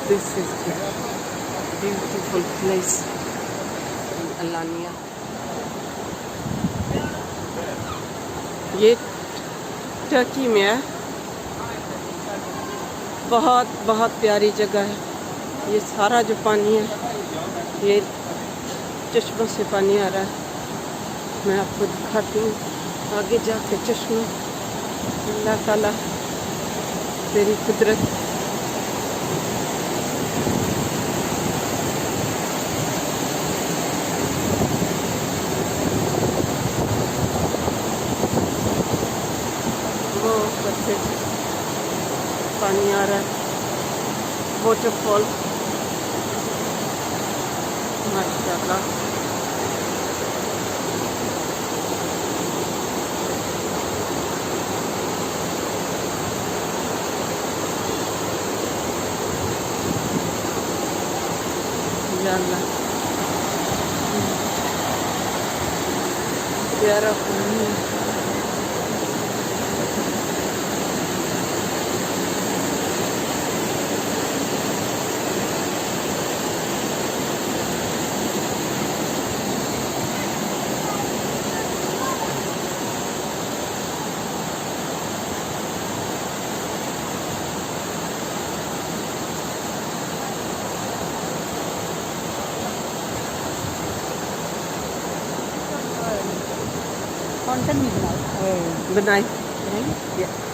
This is the beautiful place in Alanya. ये Turkey में है। बहुत बहुत प्यारी जगह है। ये सारा जो पानी है ये चश्मों से पानी आ रहा है। मैं आपको दिखाती हूँ आगे जाके चश्मा। अल्लाह ताला तेरी कुदरत। वो ऊपर से पानी आ रहा है। वाटरफॉल माशाल्लाह। अल्लाह प्यारा पानी है। कंटेंट भी बनाओ बनाई बनाइए।